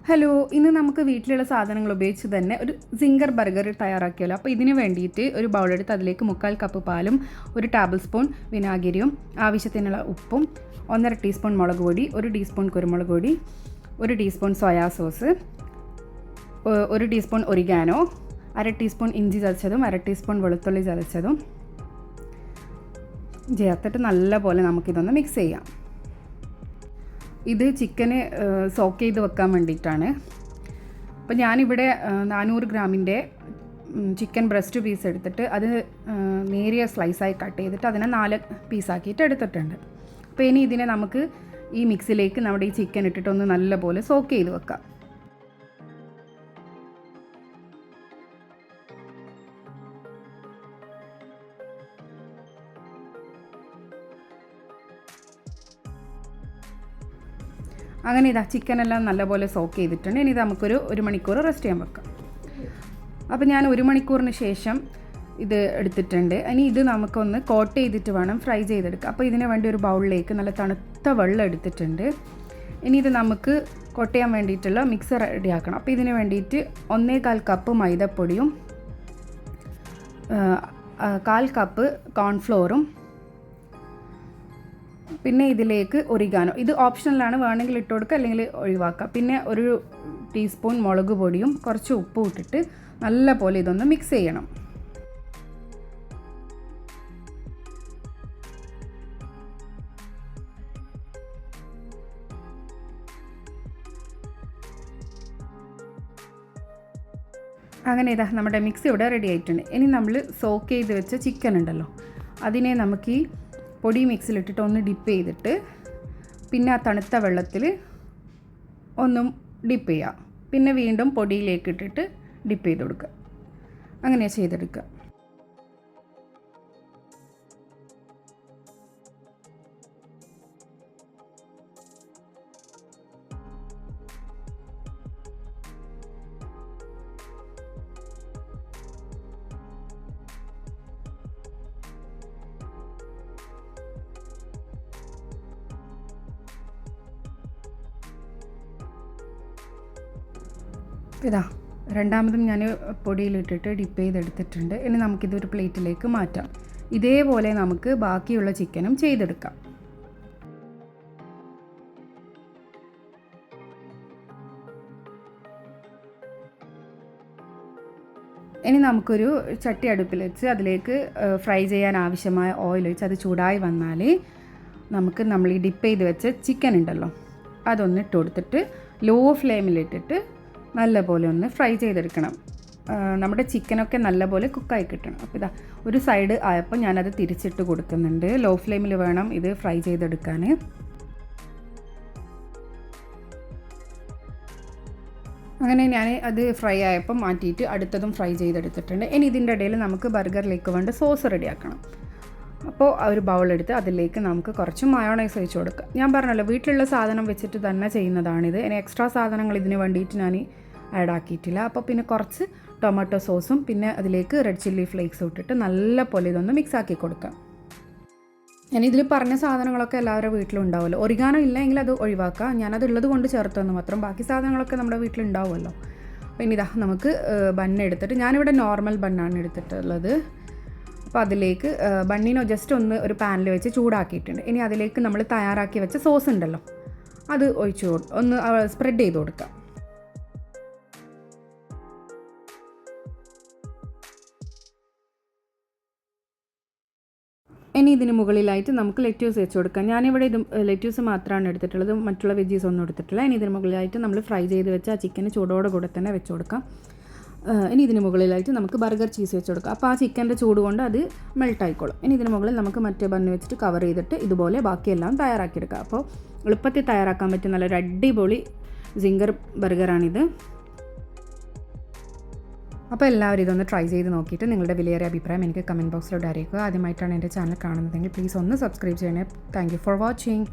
Hello, ഇന്ന് നമുക്ക് വീട്ടിലുള്ള സാധനങ്ങൾ ഉപയോഗിച്ച് തന്നെ ഒരു സിംഗർ ബർഗർ തയ്യാറാക്കിയല്ലോ. അപ്പോൾ ഇതിന് വേണ്ടിയിട്ട് ഒരു ബൗളെടുത്ത് അതിലേക്ക് 3/4 കപ്പ് പാലും 1 ടേബിൾ സ്പൂൺ വിനാഗിരിയും ആവശ്യത്തിനുള്ള ഉപ്പും 1.5 ടീസ്പൂൺ മുളക് പൊടി, 1 ടീസ്പൂൺ കുരുമുളക് പൊടി, 1 teaspoon soya sauce, 1 teaspoon oregano, 1/2 teaspoon ഇഞ്ചി ചതച്ചതും 1/2 ടീസ്പൂൺ വെളുത്തുള്ളി ചതച്ചതും ചേർത്തിട്ട് നല്ലപോലെ നമുക്കിതൊന്ന് മിക്സ് ചെയ്യാം. ഇത് ചിക്കന് സോക്ക് ചെയ്ത് വെക്കാൻ വേണ്ടിയിട്ടാണ്. അപ്പോൾ ഞാനിവിടെ 400 ഗ്രാമിൻ്റെ ചിക്കൻ ബ്രസ്റ്റ് പീസ് എടുത്തിട്ട് അത് നേരിയ സ്ലൈസായി കട്ട് ചെയ്തിട്ട് അതിനെ 4 പീസാക്കിയിട്ട് എടുത്തിട്ടുണ്ട്. അപ്പോൾ ഇനി ഇതിനെ നമുക്ക് ഈ മിക്സിലേക്ക് നമ്മുടെ ഈ ചിക്കൻ ഇട്ടിട്ടൊന്ന് നല്ലപോലെ സോക്ക് ചെയ്ത് വെക്കാം. അങ്ങനെ ഇതാ ചിക്കനെല്ലാം നല്ലപോലെ സോക്ക് ചെയ്തിട്ടുണ്ട്. ഇനി ഇത് നമുക്കൊരു 1 മണിക്കൂർ റെസ്റ്റ് ചെയ്യാൻ വെക്കാം. അപ്പോൾ ഞാൻ 1 മണിക്കൂറിന് ശേഷം ഇത് എടുത്തിട്ടുണ്ട്. ഇനി ഇത് നമുക്കൊന്ന് കോട്ട് ചെയ്തിട്ട് വേണം ഫ്രൈ ചെയ്തെടുക്കുക. അപ്പോൾ ഇതിന് വേണ്ടി ഒരു ബൗളിലേക്ക് നല്ല തണുത്ത വെള്ളം എടുത്തിട്ടുണ്ട്. ഇനി ഇത് നമുക്ക് കോട്ട് ചെയ്യാൻ വേണ്ടിയിട്ടുള്ള മിക്സ് റെഡിയാക്കണം. അപ്പോൾ ഇതിന് വേണ്ടിയിട്ട് 1/4 കപ്പ് മൈദപ്പൊടിയും 1/4 കപ്പ് കോൺഫ്ലോറും പിന്നെ ഇതിലേക്ക് ഒറിഗാനോ, ഇത് ഓപ്ഷണലാണ്, വേണമെങ്കിൽ ഇട്ട് കൊടുക്കുക അല്ലെങ്കിൽ ഒഴിവാക്കുക. പിന്നെ 1 ടീസ്പൂൺ മുളക് പൊടിയും കുറച്ച് ഉപ്പും ഇട്ടിട്ട് നല്ല പോലെ ഇതൊന്ന് മിക്സ് ചെയ്യണം. അങ്ങനെ ഇതാ നമ്മുടെ മിക്സ് ഇവിടെ റെഡി ആയിട്ടുണ്ട്. ഇനി നമ്മൾ സോക്ക് ചെയ്ത് വെച്ച ചിക്കൻ ഉണ്ടല്ലോ, അതിനെ നമുക്ക് ഈ പൊടി മിക്സിലിട്ടിട്ട് ഒന്ന് ഡിപ്പ് ചെയ്തിട്ട് പിന്നെ ആ തണുത്ത വെള്ളത്തിൽ ഒന്നും ഡിപ്പ് ചെയ്യുക. പിന്നെ വീണ്ടും പൊടിയിലേക്ക് ഇട്ടിട്ട് ഡിപ്പ് ചെയ്ത് കൊടുക്കുക. അങ്ങനെ ചെയ്തെടുക്കുക. ഇതാ രണ്ടാമതും ഞാൻ പൊടിയിലിട്ടിട്ട് ഡിപ്പ് ചെയ്തെടുത്തിട്ടുണ്ട്. ഇനി നമുക്കിതൊരു പ്ലേറ്റിലേക്ക് മാറ്റാം. ഇതേപോലെ നമുക്ക് ബാക്കിയുള്ള ചിക്കനും ചെയ്തെടുക്കാം. ഇനി നമുക്കൊരു ചട്ടി അടുപ്പിൽ വെച്ച് അതിലേക്ക് ഫ്രൈ ചെയ്യാൻ ആവശ്യമായ ഓയിൽ ഒഴിച്ച് അത് ചൂടായി വന്നാൽ നമുക്ക് നമ്മൾ ഈ ഡിപ്പ് ചെയ്ത് വെച്ച ചിക്കൻ ഉണ്ടല്ലോ അതൊന്ന് ഇട്ട് കൊടുത്തിട്ട് ലോ ഫ്ലെയിമിലിട്ടിട്ട് നല്ലപോലെ ഒന്ന് ഫ്രൈ ചെയ്തെടുക്കണം. നമ്മുടെ ചിക്കനൊക്കെ നല്ലപോലെ കുക്കായി കിട്ടണം. അപ്പോൾ ഇതാ ഒരു സൈഡ് ആയപ്പോൾ ഞാനത് തിരിച്ചിട്ട് കൊടുക്കുന്നുണ്ട്. ലോ ഫ്ലെയിമിൽ വേണം ഇത് ഫ്രൈ ചെയ്തെടുക്കാൻ. അങ്ങനെ ഞാൻ അത് ഫ്രൈ ആയപ്പോൾ മാറ്റിയിട്ട് അടുത്തതും ഫ്രൈ ചെയ്തെടുത്തിട്ടുണ്ട്. ഇനി ഇതിൻ്റെ ഇടയിൽ നമുക്ക് ബർഗറിലേക്ക് വേണ്ട സോസ് റെഡിയാക്കണം. അപ്പോൾ ഒരു ബൗളെടുത്ത് അതിലേക്ക് നമുക്ക് കുറച്ച് മയോണൈസ് ഒഴിച്ച് കൊടുക്കുക. ഞാൻ പറഞ്ഞല്ലോ വീട്ടിലുള്ള സാധനം വെച്ചിട്ട് തന്നെ ചെയ്യുന്നതാണിത്. ഇനി എക്സ്ട്രാ സാധനങ്ങൾ ഇതിന് വേണ്ടിയിട്ട് ഞാൻ ആഡ് ആക്കിയിട്ടില്ല. അപ്പോൾ പിന്നെ കുറച്ച് ടൊമാറ്റോ സോസും പിന്നെ അതിലേക്ക് റെഡ് ചില്ലി ഫ്ലേക്സും ഇട്ടിട്ട് നല്ല പോലെ ഇതൊന്ന് മിക്സ് ആക്കി കൊടുക്കാം. ഞാൻ ഇതിൽ പറഞ്ഞ സാധനങ്ങളൊക്കെ എല്ലാവരുടെ വീട്ടിലും ഉണ്ടാവുമല്ലോ. ഒറിഗാനോ ഇല്ലെങ്കിൽ അത് ഒഴിവാക്കുക. ഞാനത് ഉള്ളത് കൊണ്ട് ചേർത്തെന്ന് മാത്രം. ബാക്കി സാധനങ്ങളൊക്കെ നമ്മുടെ വീട്ടിലുണ്ടാവുമല്ലോ. അപ്പോൾ ഇനി ഇതാ നമുക്ക് ബണ്ണ് എടുത്തിട്ട്, ഞാനിവിടെ നോർമൽ ബണ്ണാണ് എടുത്തിട്ടുള്ളത്. അപ്പോൾ അതിലേക്ക് ബണ്ണിനോ ജസ്റ്റ് ഒന്ന് ഒരു പാനിൽ വെച്ച് ചൂടാക്കിയിട്ടുണ്ട്. ഇനി അതിലേക്ക് നമ്മൾ തയ്യാറാക്കി വെച്ച സോസ് ഉണ്ടല്ലോ അത് ഒഴിച്ച് ഒന്ന് സ്പ്രെഡ് ചെയ്ത് കൊടുക്കാം. ഇനി ഇതിന് മുകളിലായിട്ട് നമുക്ക് ലെറ്റ്യൂസ് വെച്ച് കൊടുക്കാം. ഞാനിവിടെ ഇത് ലെറ്റ്യൂസ് മാത്രമാണ് എടുത്തിട്ടുള്ളത്, മറ്റുള്ള വെജീസ് ഒന്നും എടുത്തിട്ടില്ല. ഇനി ഇതിന് മുകളിലായിട്ട് നമ്മൾ ഫ്രൈ ചെയ്ത് വെച്ച ആ ചിക്കന് ചൂടോടെ കൂടെ തന്നെ വെച്ച് കൊടുക്കാം. ഇനി ഇതിന് മുകളിലായിട്ട് നമുക്ക് ബർഗർ ചീസ് വെച്ച് കൊടുക്കാം. അപ്പോൾ ആ ചിക്കൻ്റെ ചൂട് കൊണ്ട് അത് മെൽട്ട് ആയിക്കോളും. ഇനി ഇതിന് മുകളിൽ നമുക്ക് മറ്റേ ബണ്ണ് വെച്ചിട്ട് കവർ ചെയ്തിട്ട് ഇതുപോലെ ബാക്കിയെല്ലാം തയ്യാറാക്കിയെടുക്കാം. അപ്പോൾ എളുപ്പത്തിൽ തയ്യാറാക്കാൻ പറ്റും നല്ലൊരു അടിപൊളി സിംഗർ ബർഗറാണിത്. അപ്പോൾ എല്ലാവരും ഇതൊന്ന് ട്രൈ ചെയ്ത് നോക്കിയിട്ട് നിങ്ങളുടെ വിലയേറിയ അഭിപ്രായം എനിക്ക് കമൻറ്റ് ബോക്സിലോട്ട് അറിയിക്കുക. ആദ്യമായിട്ടാണ് എൻ്റെ ചാനൽ കാണുന്നതെങ്കിൽ പ്ലീസ് ഒന്ന് സബ്സ്ക്രൈബ് ചെയ്യണേ. Thank you for watching.